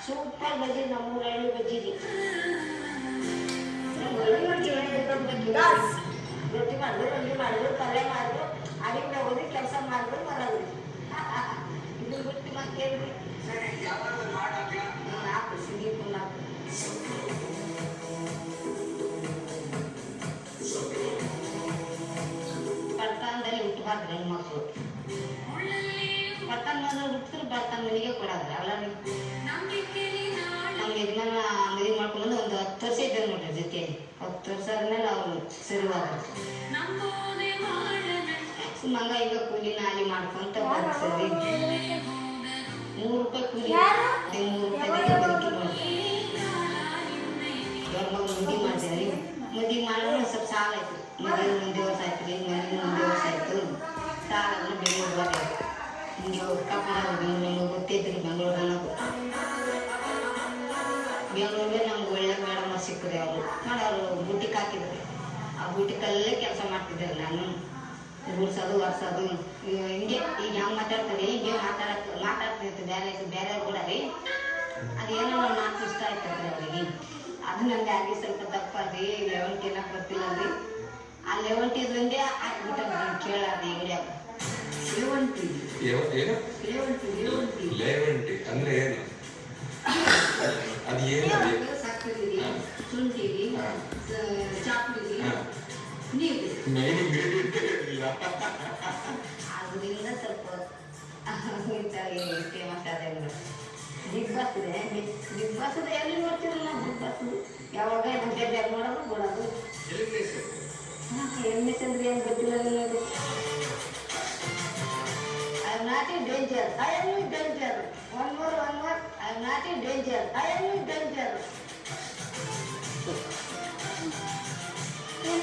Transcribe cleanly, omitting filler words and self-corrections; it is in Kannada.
ಸೂಪರ್ ಬಜ್ಜಿ ನಮ್ಮೂರ ಹಳ್ಳಿ ಬಜ್ಜಿ ರೀ. ರೊಟ್ಟಿ ಮಾಡಿದ್ರು ಪಲ್ಯ ಮಾಡಿದ್ರು ಅಡಿಗೆ ಹೋಗಿ ಕೆಲಸ ಮಾಡಿದ್ರು ಬರೋದು. ಇದು ಬಿಟ್ಟು ಮತ್ತೇನ್ರಿ ಹಾಕು ಸಿಗೀಪು ಹಾಕು. ಬಡತನದಲ್ಲಿ ಹುಟ್ಟಬಾರ್ದು ಹೆಣ್ಮಕ್ಳು. ಬಡತನ ಹುಟ್ಟಿದ್ರು ಬಡತನ ಮನೆಗೆ ಕೊಡೋದ್ರ ಅಲ್ಲ ರೀ. ನಮ್ಮ ಯಜಮಾನ ಮದುವೆ ಮಾಡ್ಕೊಂಡು ಒಂದು 10 ವರ್ಷ ಇದ್ದಾರೆ ನೋಡ್ರಿ ಜೊತೆ. 10 ವರ್ಷ ಆದ್ಮೇಲೆ ಅವರು ಸರಿವಾದ್ರು. ಸುಮ್ಮಂಗ ಈಗ ಕೂಲಿ ನಾಲಿ ಮಾಡ್ಕೊಂತ ಬರ್ತದೆ. 3 ರೂಪಾಯಿ ಕೂಲಿ 3 ರೂಪಾಯಿದಾಗ ಬದುಕಿ ನೋಡ್ರಿ. ಇವಾಗ ಮದುವೆ ಮಾಡ್ತೀವಿ. ಮದುವೆ ಮಾಡೋಣ ಸ್ವಲ್ಪ ಸಾಲ ಆಯ್ತು. ಮದುವೆ 1 ದಿವಸ ಆಯ್ತು ರೀ. ಮದುವೆ 1 ದಿವಸ ಆಯ್ತು. ಸಾಲನ್ನು ಬೆಂಗಳೂರು ಬರ್ರಿ. ಹಿಂಗೆ ಕರ್ಕೊಂಡು ಬೆಂಗಳೂರು ಗೊತ್ತಿದ್ರಿ ಬೆಂಗಳೂರು ಅನ್ನೋದು. ಬೆಂಗಳೂರಿಗೆ ನಮ್ಗೆ ಒಳ್ಳೆ ಮೇಡಮ್ ಸಿಕ್ಕಿದೆ. ಅವರು ಮಾಡಿ ಅವರು ಬುಟ್ಟಿಗೆ ಹಾಕಿದ್ರು. ಆ ಬುಟ್ಟಿಕಲ್ಲೇ ಕೆಲಸ ಮಾಡ್ತಿದ್ದಾರೆ. ನಾನು ಗುಡ್ಸೋದು ಒರ್ಸೋದು ಹಿಂಗೆ ಈಗ ಹೆಂಗೆ ಮಾತಾಡ್ತಾರೆ ಹಿಂಗೆ ಮಾತಾಡ್ತಿರ್ತೀವಿ ಬೇರೆ ಕೂಡ ರೀ. ಅದೇನೋ ಒಂದು 4 ಇಷ್ಟ ಆಯ್ತದ್ರಿ ಅವ್ರಿಗೆ. ಅದು ನನಗೆ ಆಗಿ ಸ್ವಲ್ಪ ದಪ್ಪ ರೀ. ಲೆವಂಟಿ ಏನಕ್ಕೆ ಬರ್ತಿಲ್ಲ ರೀ. ಆ ಲೆವಂಟಿ ಇದ್ರಂಗೆ ಆಗ್ಬಿಟ್ಟದ್ರಿ ಕೇಳಾರ್ರಿ ಅಂಗಡಿಯಾಗ. ಲೆವಂಟಿ ಅಂದ್ರೆ ಏನು? ಅದು ಏನು? ಸಕ್ಕರೆ ರೀ, ಶುಂಠಿ ರೀ, ಚಾಪುಡಿ ರೀ, ನೀರು. ಅದರಿಂದ ಸ್ವಲ್ಪ ಫೇಮಸ್ ಆದ ಬಿಗ್ ಬಾಸ್ ಇದೆ. ಬಿಗ್ ಬಾಸ್ ಎಲ್ಲಿ ನೋಡ್ತೀರಲ್ಲ ಬಿಗ್ ಬಾಸ್. ಯಾವಾಗ ಬೇರೆ ನೋಡೋದು ಬಿಡೋದು. ಎಮ್ಮೆ ಚಂದ್ರಿ ಏನು ಗೊತ್ತಿಲ್ಲ ನಿಮಗೆ. I am not in danger. I am in danger. One more I am not in danger. I am in danger. ಏನು